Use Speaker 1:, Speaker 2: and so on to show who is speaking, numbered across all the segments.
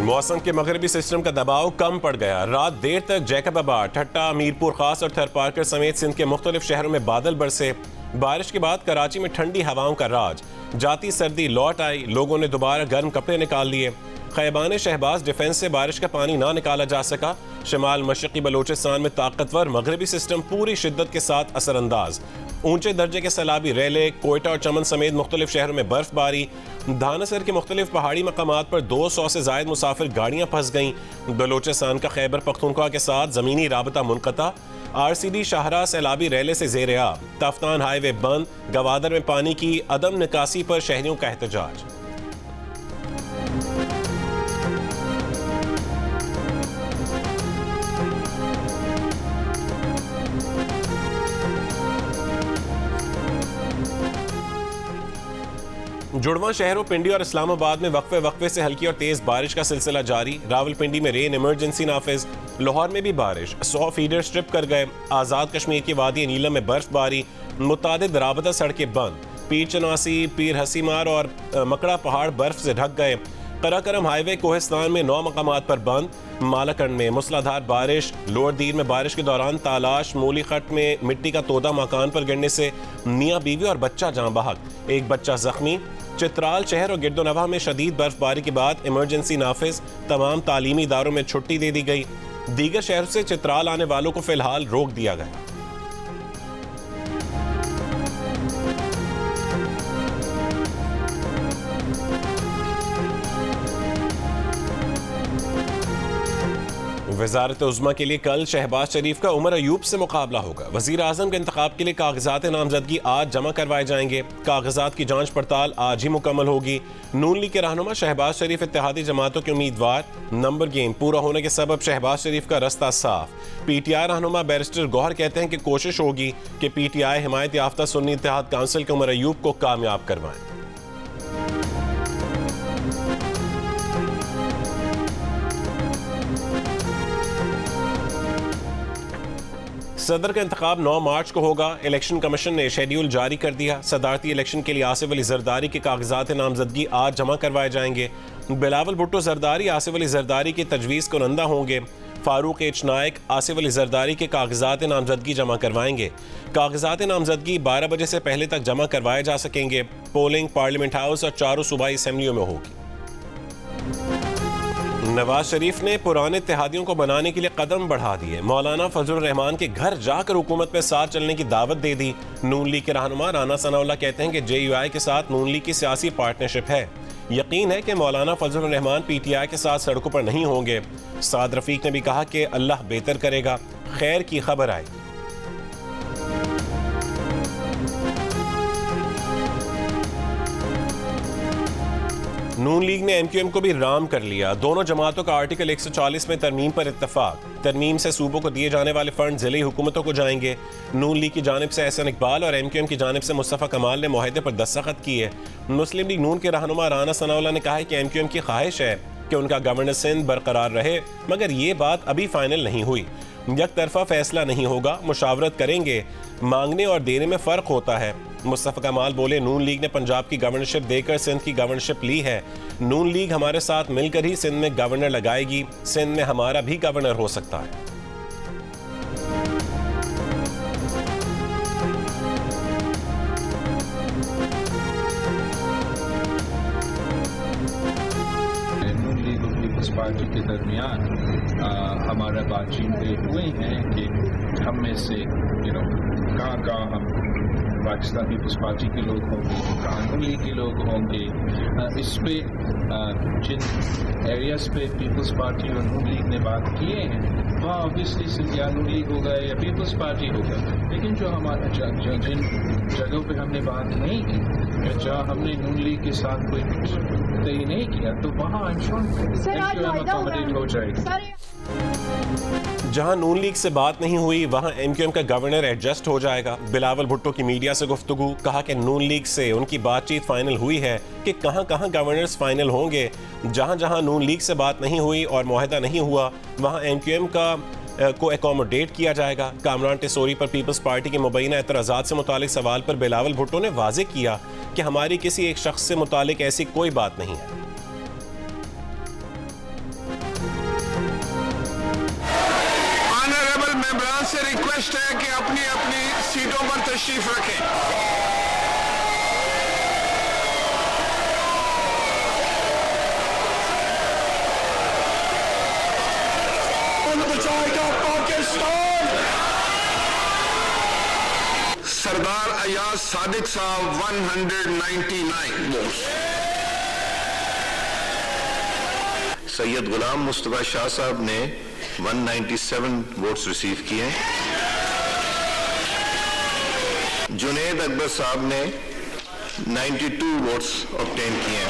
Speaker 1: मौसम के मगरबी सिस्टम का दबाव कम पड़ गया। रात देर तक जैकबाबाद, ठट्टा, मीरपुर खास और थरपारकर समेत सिंध के मुख्तलिफ शहरों में बादल बरसे। बारिश के बाद कराची में ठंडी हवाओं का राज, जाती सर्दी लौट आई। लोगों ने दोबारा गर्म कपड़े निकाल लिए। खैबान शहबाज डिफेंस से बारिश का पानी ना निकाला जा सका। शमाल मशरकी बलोचिस्तान में ताकतवर मगरबी सिस्टम पूरी शिद्दत के साथ असरअंदाज। ऊंचे दर्जे के सैलाबी रेले, कोयटा और चमन समेत मुख्तलिफ शहरों में बर्फबारी। धानासर के मुख्तलिफ पहाड़ी मकामात पर 200 से जायद मुसाफिर गाड़ियां फंस गईं। बलोचिस्तान का खैबर पख्तूनख्वा के साथ ज़मीनी राबता मुनक़ता। RCD शाहरा सैलाबी रेले से ज़ेर आब। तफ्तान हाईवे बंद। गवादर में पानी की अदम निकासी पर शहरियों का एहतजाज। जुड़वा शहरों पिंडी और इस्लामाबाद में वक्फे से हल्की और तेज बारिश का सिलसिला जारी। रावलपिंडी में रेन इमरजेंसी नाफिज। लाहौर में भी बारिश, 100 फीडर स्ट्रिप कर गए। आज़ाद कश्मीर की वादी नीलम में बर्फबारी। मुतादिद राबता सड़कें बंद। पीर चनासी, पीर हसीमार और मकड़ा पहाड़ बर्फ से ढक गए। कराकरम हाईवे कोहिस्तान में 9 मकामात पर बंद। मालाकंड में मूसलाधार बारिश। लोअर दीर में बारिश के दौरान तालाश मूली खट में मिट्टी का तोदा मकान पर गिरने से मियाँ बीवी और बच्चा जान बहक, एक बच्चा जख्मी। चित्राल शहर और गिरदोनवा में शदीद बर्फबारी के बाद इमरजेंसी नाफिज। तमाम तालीमी इदारों में छुट्टी दे दी गई। दीगर शहर से चित्राल आने वालों को फिलहाल रोक दिया गया। वज़ारत उज़्मा के लिए कल शहबाज शरीफ का उमर अयूब से मुकाबला होगा। वज़ीर आज़म के इंतखाब के लिए कागजात नामजदगी आज जमा करवाए जाएंगे। कागजात की जांच पड़ताल आज ही मुकम्मल होगी। नून लीग के रहनुमा शहबाज शरीफ इत्तेहादी जमातों के उम्मीदवार। नंबर गेम पूरा होने के सबब शहबाज शरीफ का रास्ता साफ। PTI रहनुमा बैरिस्टर गौहर कहते हैं कि कोशिश होगी कि PTI हिमायत याफ्ता सुन्नी इत्तेहाद काउंसिल के उमर अयूब को कामयाब करवाएं। सदर का इंतखाब 9 मार्च को होगा। इलेक्शन कमीशन ने शेड्यूल जारी कर दिया। सदारती इलेक्शन के लिए आसिफ अली जरदारी के कागजात नामजदगी आज जमा करवाए जाएंगे। बिलावल भुट्टो जरदारी आसिफ अली जरदारी की तजवीज़ कुनंदा होंगे। फारूक एच नायक आसिफ अली जरदारी के कागजात नामजदगी जमा करवाएंगे। कागजात नामजदगी 12 बजे से पहले तक जमा करवाए जा सकेंगे। पोलिंग पार्लियामेंट हाउस और 4 सूबाई असम्बलियों में होगी। नवाज शरीफ ने पुराने इत्तेहादियों को बनाने के लिए कदम बढ़ा दिए। मौलाना फजलुर रहमान के घर जाकर हुकूमत में साथ चलने की दावत दे दी। नून लीग के रहनुमा राना सनाउल्लाह कहते हैं कि JUI के साथ नून लीग की सियासी पार्टनरशिप है। यकीन है कि मौलाना फजलुर रहमान PTI के साथ सड़कों पर नहीं होंगे। साद रफीक ने भी कहा कि अल्लाह बेहतर करेगा, खैर की खबर आई। नून लीग ने MQM को भी राम कर लिया। दोनों जमातों का आर्टिकल 140 में तरमीम पर इत्तफाक। तरमीम से सूबों को दिए जाने वाले फंड जिले हुकूमतों को जाएंगे। नून लीग की जानिब से एहसन इकबाल और MQM की जानिब से मुस्तफ़ा कमाल ने मुआहदे पर दस्तखत किए। मुस्लिम लीग नून के रहनुमा राना सनाउल्लाह ने कहा है कि MQM की ख्वाहिश है कि उनका गवर्नर सिंध बरकरार रहे, मगर ये बात अभी फाइनल नहीं हुई। एक तरफा फैसला नहीं होगा, मुशावरत करेंगे। मांगने और देने में फ़र्क होता है। मुस्तफ़ा कमाल बोले, नून लीग ने पंजाब की गवर्नरशिप देकर सिंध की गवर्नरशिप ली है। नून लीग हमारे साथ मिलकर ही सिंध में गवर्नर लगाएगी। सिंध में हमारा भी गवर्नर हो सकता है।
Speaker 2: पार्टी के दरमियान हमारा बातचीत हुए हैं कि हम में से कहाँ हम पाकिस्तान पीपल्स पार्टी के लोग होंगे, कहाँ नून लीग के लोग होंगे। इस पे जिन एरियाज पे पीपल्स पार्टी और नून लीग ने बात किए हैं वहाँ ऑब्वियसली या नून लीग होगा या पीपल्स पार्टी होगा। लेकिन जो हमारा जिन जगहों पे हमने बात नहीं की या जहाँ हमने नून लीग के साथ कोई तय नहीं किया तो वहाँ अकोमोडेट हो जाएगी।
Speaker 1: जहां नून लीग से बात नहीं हुई वहां MQM का गवर्नर एडजस्ट हो जाएगा। बिलावल भुट्टो की मीडिया से गुफ्तगू, कहा कि नून लीग से उनकी बातचीत फाइनल हुई है कि कहां कहां गवर्नर्स फाइनल होंगे। जहां जहां नून लीग से बात नहीं हुई और मुआहदा नहीं हुआ वहां MQM को एकोमोडेट किया जाएगा। कामरान टेसोरी पर पीपल्स पार्टी के मुबैना एतराज़ात से मुतालिक सवाल पर बिलावल भुट्टो ने वाज़ेह किया कि हमारी किसी एक शख्स से मुतालिक ऐसी कोई बात नहीं है।
Speaker 3: मेंबरान से रिक्वेस्ट है कि अपनी अपनी सीटों पर तशरीफ रखें। बचाएगा पाकिस्तान। सरदार अयाज सादिक साहब 199 वोट्स। सैयद गुलाम मुस्तफा शाह साहब ने 197 वोट्स रिसीव किए। जुनेद अकबर साहब ने 92 वोट्स ऑब्टेन किए।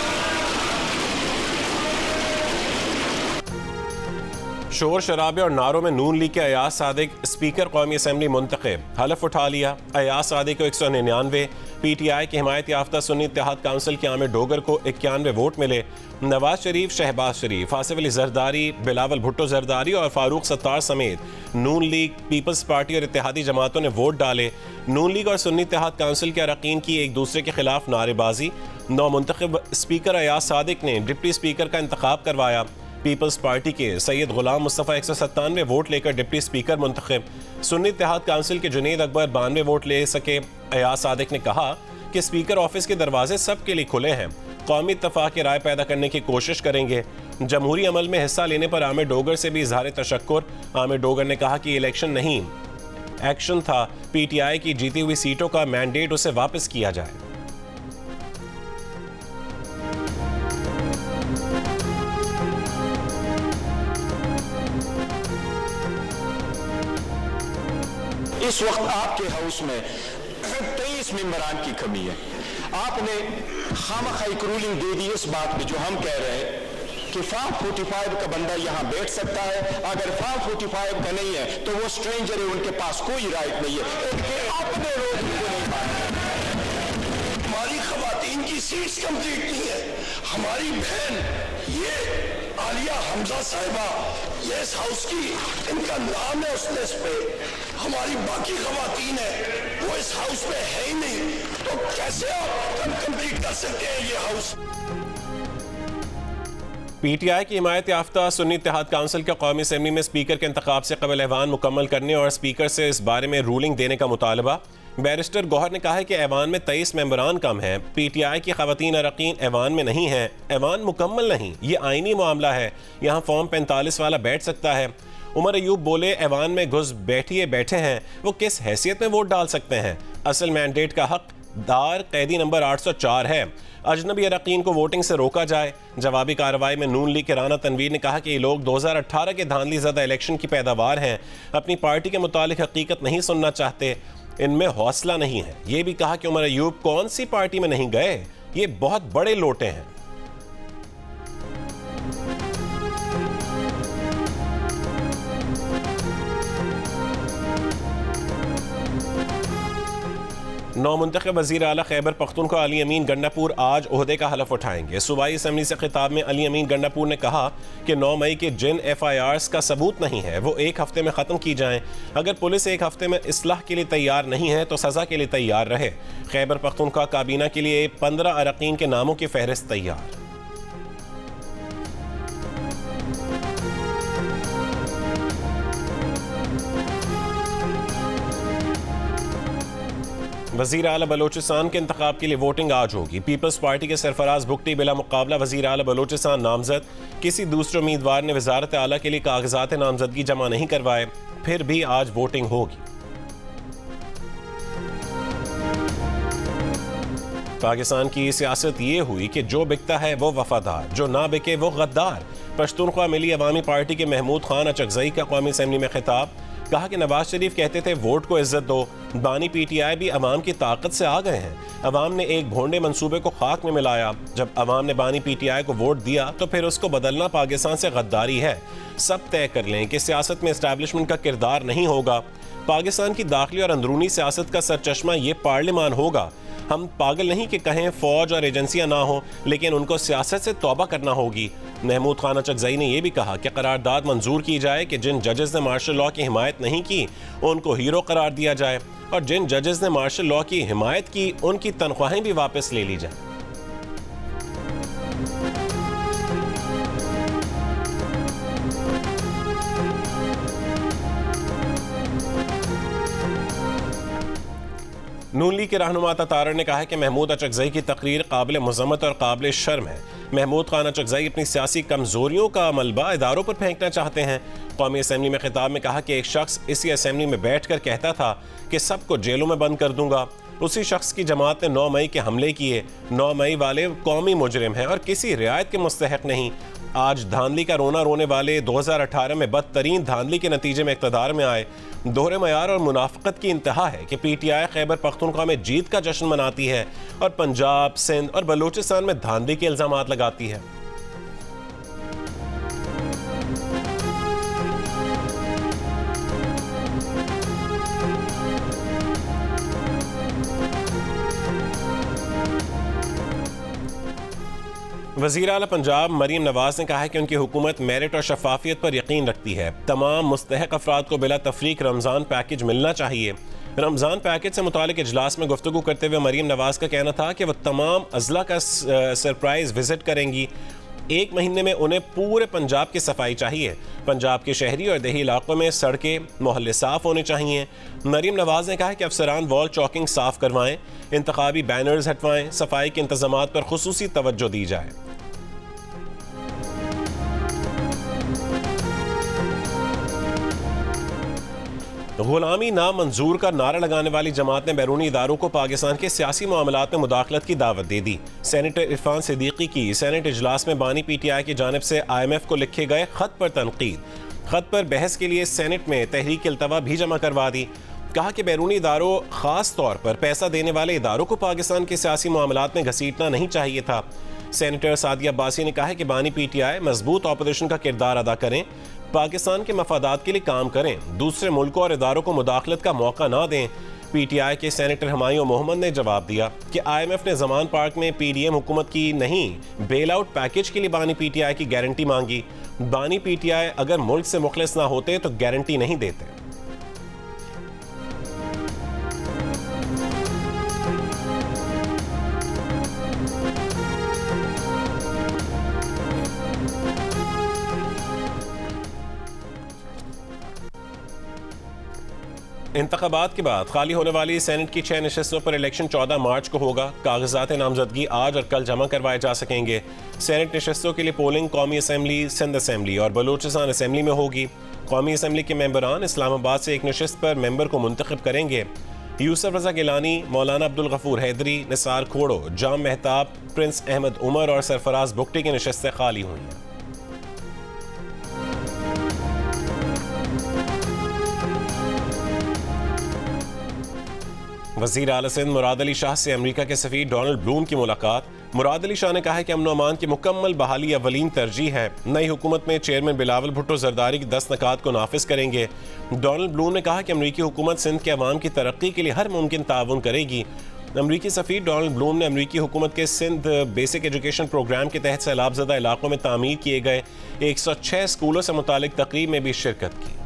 Speaker 1: शोर शराबे और नारों में नून लीग के अयाज सादिक स्पीकर कौमी असम्बली मुंतखब, हलफ उठा लिया। अयाज सादिक को 199, PTI की हिमायत याफ्ता सुन्नी इत्तेहाद काउंसिल के आमिर डोगर को 91 वोट मिले। नवाज शरीफ, शहबाज शरीफ, आसिफ अली जरदारी, बिलावल भुट्टो जरदारी और फारूक सत्तार समेत नून लीग, पीपल्स पार्टी और इत्तेहादी जमातों ने वोट डाले। नून लीग और सुन्नी इत्तेहाद काउंसिल के अरकान की एक दूसरे के खिलाफ नारेबाजी। नौमुंतखब स्पीकर अयाज सादिक ने डिप्टी स्पीकर का इंतखाब करवाया। पीपल्स पार्टी के सैयद गुलाम मुस्तफ़ा 197 वोट लेकर डिप्टी स्पीकर मुंतखब। सुन्नी इत्तेहाद काउंसिल के जुनेद अकबर 92 वोट ले सके। अयाज सादिक ने कहा कि स्पीकर ऑफिस के दरवाजे सबके लिए खुले हैं, कौमी इत्तफाक की राय पैदा करने की कोशिश करेंगे। जमहूरी अमल में हिस्सा लेने पर आमिर डोगर से भी इजहार तशक्कुर। आमिर डोगर ने कहा कि इलेक्शन नहीं, एक्शन था। PTI की जीती हुई सीटों का मैंडेट उसे वापस किया जाए।
Speaker 3: इस वक्त आपके हाउस में 23 मेंबरान की कमी है। आपने खामखा एक रूलिंग दे दी इस बात पे जो हम कह रहे हैं कि फॉर्म 45 का बंदा यहाँ बैठ सकता है। अगर फॉर्म 45 का नहीं है तो वो स्ट्रेंजर है, उनके पास कोई राइट नहीं है। उनके अपने लोग उनको नहीं मानते। हमारी खवातीन की सीट्स कंप्लीट नहीं है। हमारी बहन ये आलिया हमजा साहिबा, ये इस हाउस की इनका नाम है उस लिस्ट पे। हमारी बाकी खवातीन है वो इस हाउस में है ही नहीं, तो कैसे आप कंप्लीट कर सकते हैं ये हाउस?
Speaker 1: PTI की हिमायत याफ्ता सुन्नी इत्तेहाद काउंसिल के कौमी असम्बली में स्पीकर के इंतखाब से कबल ऐवान मुकम्मल करने और स्पीकर से इस बारे में रूलिंग देने का मुतालबा। बैरिस्टर गौहर ने कहा है कि ऐवान में 23 मेंबरान कम हैं। PTI की खवातीन अरकान ऐवान में नहीं हैं। ऐवान मुकम्मल नहीं, ये आइनी मामला है। यहाँ फॉर्म 45 वाला बैठ सकता है। उमर अयूब बोले, ऐवान में घुस बैठे हैं, वो किस हैसियत में वोट डाल सकते हैं? असल मैंडेट का हकदार कैदी नंबर 804 है। अजनबी अरकान को वोटिंग से रोका जाए। जवाबी कार्रवाई में नून लीग के राना तनवीर ने कहा कि ये लोग 2018 के धांधली ज़दा इलेक्शन की पैदावार हैं, अपनी पार्टी के मुतालिक हकीकत नहीं सुनना चाहते, इनमें हौसला नहीं है। ये भी कहा कि उमर अयूब कौन सी पार्टी में नहीं गए, ये बहुत बड़े लोटे हैं। नौमुंतखब वज़ीर आला खैबर पख्तूनख्वा अली अमीन गंडापुर आज ओहदे का हलफ उठाएंगे। सूबाई असम्बली से खिताब में अली अमीन गंडापुर ने कहा कि 9 मई के जिन FIRs का सबूत नहीं है वो एक हफ्ते में ख़त्म की जाएं। अगर पुलिस एक हफ्ते में इस्लाह के लिए तैयार नहीं है तो सज़ा के लिए तैयार रहे। खैबर पख्तूनख्वा काबीना के लिए 15 अरकान के नामों की फहरिस्त तैयार। वज़ीर आला बलोचिस्तान के इंतखाब के लिए वोटिंग आज होगी। पीपल्स पार्टी के सरफराज भुगटी बिला मुकाबला वज़ीर आला बलोचिस्तान नामजद। किसी दूसरे उम्मीदवार ने वज़ारत आला के लिए कागजात नामजदगी जमा नहीं करवाए, फिर भी आज वोटिंग होगी। पाकिस्तान की सियासत ये हुई कि जो बिकता है वो वफादार, जो ना बिके वो गद्दार। पश्तूनख्वा मिली अवामी पार्टी के महमूद खान अचकजई का कौमी असम्बली में खिताब। कहा कि नवाज शरीफ कहते थे वोट को इज्जत दो, बानी PTI भी अवाम की ताकत से आ गए हैं। अवाम ने एक भोंडे मंसूबे को खाक में मिलाया। जब अवाम ने बानी PTI को वोट दिया तो फिर उसको बदलना पाकिस्तान से गद्दारी है। सब तय कर लें कि सियासत में इस्टेब्लिशमेंट का किरदार नहीं होगा। पाकिस्तान की दाखिली और अंदरूनी सियासत का सरचश्मा ये पार्लियामान होगा। हम पागल नहीं कि कहें फौज और एजेंसियां ना हो, लेकिन उनको सियासत से तौबा करना होगी। महमूद खान अचकजई ने यह भी कहा कि करारदाद मंजूर की जाए कि जिन जजेस ने मार्शल लॉ की हिमायत नहीं की उनको हीरो करार दिया जाए, और जिन जजेस ने मार्शल लॉ की हिमायत की उनकी तनख्वाहें भी वापस ले ली जाए। नून लीग के रहनुमा तारड़ ने कहा है कि महमूद अचकजई की तकरीर काबिल मज़म्मत और काबिल शर्म है। महमूद खान अचकजई अपनी सियासी कमजोरियों का मलबा इदारों पर फेंकना चाहते हैं। कौमी असम्बली में खिताब में कहा कि एक शख्स इसी असम्बली में बैठ कर कहता था कि सबको जेलों में बंद कर दूंगा। उसी शख्स की जमात ने 9 मई के हमले किए। 9 मई वाले कौमी मुजरिम हैं और किसी रियायत के मुस्तहक नहीं। आज धांधली का रोना रोने वाले 2018 में बदतरीन धांधली के नतीजे में इक़्तिदार में आए। दोहरे मयार और मुनाफ़क़त की इंतहा है कि PTI खैबर पख्तूनख्वा में जीत का जश्न मनाती है और पंजाब, सिंध और बलूचिस्तान में धांधली के इल्ज़ामात लगाती है। वज़ीर आला पंजाब मरीम नवाज ने कहा है कि उनकी हुकूमत मेरिट और शफाफियत पर यकीन रखती है। तमाम मुस्तहक अफराद को बिला तफरीक रमज़ान पैकेज मिलना चाहिए। रमज़ान पैकेज से मुतालिक इजलास में गुफ्तगू करते हुए मरीम नवाज का कहना था कि वह तमाम अजला का सरप्राइज़ विजिट करेंगी। 1 महीने में उन्हें पूरे पंजाब की सफाई चाहिए। पंजाब के शहरी और देही इलाकों में सड़कें, मोहल्ले साफ होने चाहिए। मरीम नवाज ने कहा है कि अफसरान वॉल चौकिंग साफ करवाएं, इंतखाबी बैनर्स हटवाएं, सफाई के इंतजामात पर खुसूसी तवज्जो दी जाए। गुलामी ना मंजूर का नारा लगाने वाली जमात ने बैरूनी इदारों को पाकिस्तान के सियासी मामलात में मुदाखलत की दावत दे दी। सेनेटर इरफान सिद्दीकी की सेनेट इजलास में बानी PTI की जानिब से IMF को लिखे गए खत पर तनकीद। खत पर बहस के लिए सेनेट में तहरीक इल्तवा भी जमा करवा दी। कहा कि बैरूनी इदारों, खास तौर पर पैसा देने वाले इदारों को पाकिस्तान के सियासी मामलात में घसीटना नहीं चाहिए था। सेनेटर सादिया अब्बासी ने कहा है कि बानी PTI मजबूत ऑपोजिशन का किरदार अदा करें, पाकिस्तान के मफादात के लिए काम करें, दूसरे मुल्कों और इदारों को मुदाखलत का मौका ना दें। PTI के सेनेटर हुमायूं मोहम्मद ने जवाब दिया कि IMF ने जमान पार्क में PDM हुकूमत की नहीं, बेल आउट पैकेज के लिए बानी PTI की गारंटी मांगी। बानी PTI अगर मुल्क से मुखलिस ना होते तो गारंटी नहीं देते। इंतखाबात के बाद खाली होने वाली सेनेट की 6 नशस्तों पर इलेक्शन 14 मार्च को होगा। कागजात नामजदगी आज और कल जमा करवाए जा सकेंगे। सेनेट नशस्तों के लिए पोलिंग कौमी असम्बली, सिंध असम्बली और बलूचिस्तान असम्बली में होगी। कौमी असम्बली के मेंबरान इस्लामाबाद से एक नशस्त पर मेंबर को मुंतखब करेंगे। यूसुफ रजा गिलानी, मौलाना अब्दुल गफूर हैदरी, निसार खोड़ो, जाम मेहताब, प्रिंस अहमद उमर और सरफराज बुगटी की नशस्तें खाली हुई हैं। वज़ीर आला सिंध मुराद अली शाह से अमेरिका के सफ़ीर डोनाल्ड ब्लूम की मुलाकात। मुराद अली शाह ने कहा है कि अमन अमान की मुकम्मल बहाली अवलीन तरजीह है। नई हुकूमत में चेयरमैन बिलावल भुट्टो जरदारी की 10 नकात को नाफिज करेंगे। डोनाल्ड ब्लूम ने कहा कि अमरीकी हुकूमत सिंध के अवाम की तरक्की के लिए हर मुमकिन ताउन करेगी। अमरीकी सफ़ीर डोनाल्ड ब्लूम ने अमरीकी हुकूमत के सिंध बेसिक एजुकेशन प्रोग्राम के तहत सैलाबज़दा इलाकों में तामीर किए गए 106 स्कूलों से मुतालिक तकरीब में भी शिरकत की।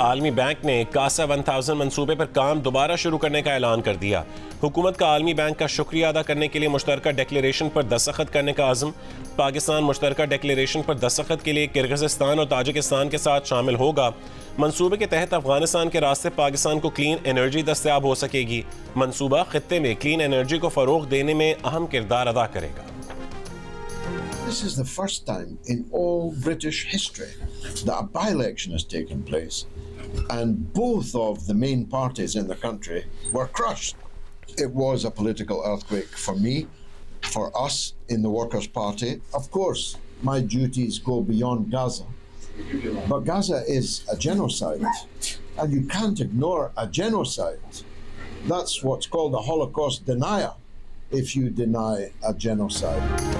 Speaker 1: आलमी बैंक ने कासा 1000 मंसूबे पर काम दोबारा शुरू करने का ऐलान कर दिया। हुकूमत का आलमी बैंक का शुक्रिया अदा करने के लिए मुश्तरका डिक्लेरेशन पर दस्तखत करने का अज़्म। पाकिस्तान मुश्तरका डिक्लेरेशन पर दस्तखत के लिए किर्गिज़स्तान और ताजिकिस्तान के साथ शामिल होगा। मंसूबे के तहत अफगानिस्तान के रास्ते पाकिस्तान को क्लीन एनर्जी दस्तयाब हो सकेगी। मंसूबा खित्ते में क्लीन एनर्जी को फ़रोग़ देने में अहम किरदार अदा करेगा।
Speaker 4: This is the first time in all British history that a by-election has taken place and both of the main parties in the country were crushed. It was a political earthquake for me, for us in the Workers' Party. Of course, my duties go beyond Gaza, but Gaza is a genocide and you can't ignore a genocide. That's what's called a Holocaust denier if you deny a genocide.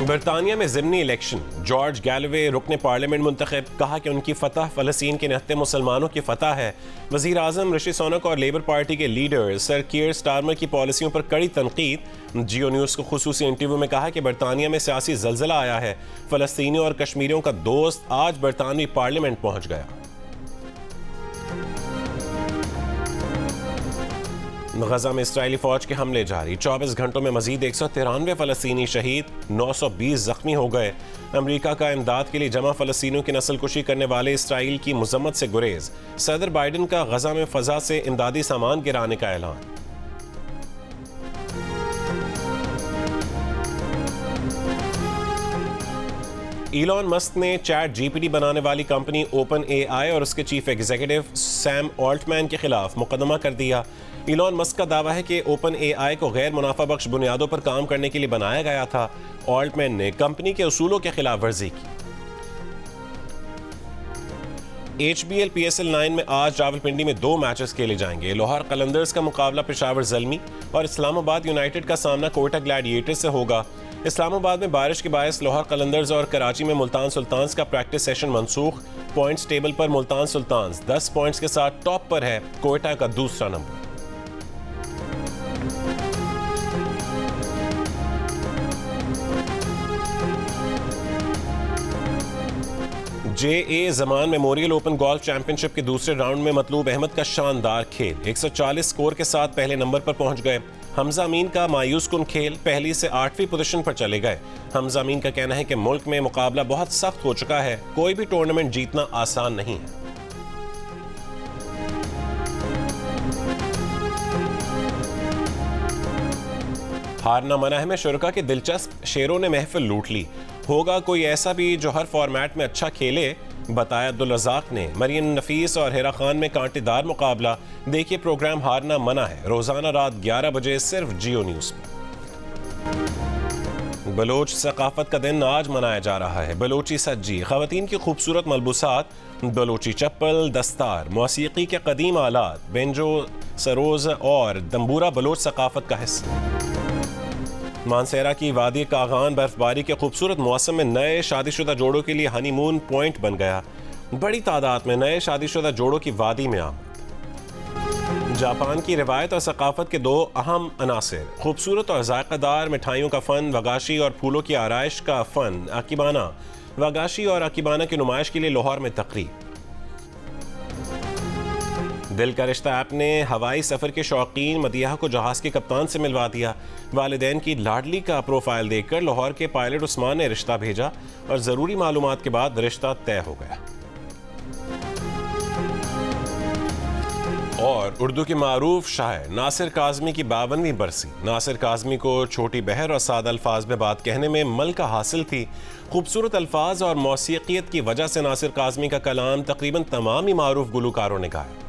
Speaker 1: बरतानिया में ज़िमनी election. George गैलवे रुकने parliament मुंतखब। कहा कि उनकी फतह फ़लस्तीन के निहत्ते मुसलमानों की फतह है। वज़ीर आज़म ऋषि सुनक और लेबर पार्टी के लीडर सर कीर स्टारमर की पॉलिसियों पर कड़ी तनकीद। जियो न्यूज़ को खुसूसी इंटरव्यू में कहा कि बरतानिया में सियासी ज़लज़ला आया है। फ़लस्तीनियों और कश्मीरियों का दोस्त आज बरतानवी पार्लियामेंट पहुँच गया। गजा में इसराइली फौज के हमले जारी, 24 घंटों में मजीद 193 फलस्तीनी शहीद, 920 जख्मी हो गए। अमरीका का इमदाद के लिए जमा फलस्तीनियों की नस्लकुशी करने वाले इसराइल की मजम्मत से गुरेज। सदर बाइडन का गजा में फजा से इमदादी सामान गिराने का ऐलान। इलॉन मस्क ने चैट जीपीटी बनाने वाली कंपनी ओपन एआई और उसके चीफ एग्जीक्यूटिव सैम ऑल्टमैन के खिलाफ मुकदमा कर दिया। इलॉन मस्क का दावा है कि ओपन एआई को गैर मुनाफा बख्श बुनियादों पर काम करने के लिए बनाया गया था। ऑल्टमैन ने कंपनी के उसूलों के खिलाफ वर्जी की। HBL PSL 9 में आज रावलपिंडी में 2 मैचेस खेले जाएंगे। लाहौर कलंदर्स का मुकाबला पेशावर ज़ल्मी और इस्लामाबाद यूनाइटेड का सामना कोयटा ग्लैडिएटर्स से होगा। इस्लामाबाद में बारिश के बायस लाहौर कलंदर्स और कराची में मुल्तान सुल्तान्स का प्रैक्टिस सेशन मनसूख। पॉइंट्स टेबल पर मुल्तान सुल्तान्स 10 पॉइंट्स के साथ टॉप पर है, कोयटा का दूसरा नंबर। JA ज़मान मेमोरियल ओपन गोल्फ चैंपियनशिप के दूसरे राउंड में मतलूब अहमद का शानदार खेल, 140 स्कोर के साथ पहले नंबर पर पहुंच गए। हमजा अमीन का मायूस कुन खेल, पहली से 8वीं पोजीशन पर चले गए। हमजा अमीन का कहना है कि मुल्क में मुकाबला बहुत सख्त हो चुका है, कोई भी टूर्नामेंट जीतना आसान नहीं है। हारना मना है में शुरका के दिलचस्प शेरों ने महफिल लूट ली। होगा कोई ऐसा भी जो हर फॉर्मेट में अच्छा खेले, बताया अब्दुल रज़ाक ने। मरियम नफीस और हिरा खान में कांटेदार मुकाबला। देखिए प्रोग्राम हारना मना है रोजाना रात 11 बजे सिर्फ जियो न्यूज पर। बलोच सकाफत का दिन आज मनाया जा रहा है। बलोची सज्जी, खवातीन की खूबसूरत मलबूसात, बलोची चप्पल, दस्तार, मौसीकी के कदीम आलात, बेंजो, सरोज और दम्बूरा बलोच सकाफत का हिस्सा। मानसेरा की वादी कागान बर्फबारी के खूबसूरत मौसम में नए शादीशुदा जोड़ों के लिए हनीमून पॉइंट बन गया। बड़ी तादाद में नए शादीशुदा जोड़ों की वादी में आमद। जापान की रिवायत और सकाफत के 2 अहम अनासिर, खूबसूरत और जायकादार मिठाइयों का फन, वगाशी और फूलों की आराइश का फन, अकीबाना। वगाशी और अकीबाना की नुमाइश के लिए लाहौर में तकरीब। दिल का रिश्ता ऐप ने हवाई सफ़र के शौकीन मदिया को जहाज़ के कप्तान से मिलवा दिया। वालिदैन की लाडली का प्रोफाइल देखकर लाहौर के पायलट उस्मान ने रिश्ता भेजा और ज़रूरी मालूमात के बाद रिश्ता तय हो गया। और उर्दू के मारूफ शायर नासिर काज़मी की 52वीं बरसी। नासिर काज़मी को छोटी बहर और सादा अल्फाज में बात कहने में मलका हासिल थी। खूबसूरत अल्फाज और मौसीकियत की वजह से नासिर काज़मी का कलाम तकरीबन तमाम ही मारूफ गुलकारों ने गाया।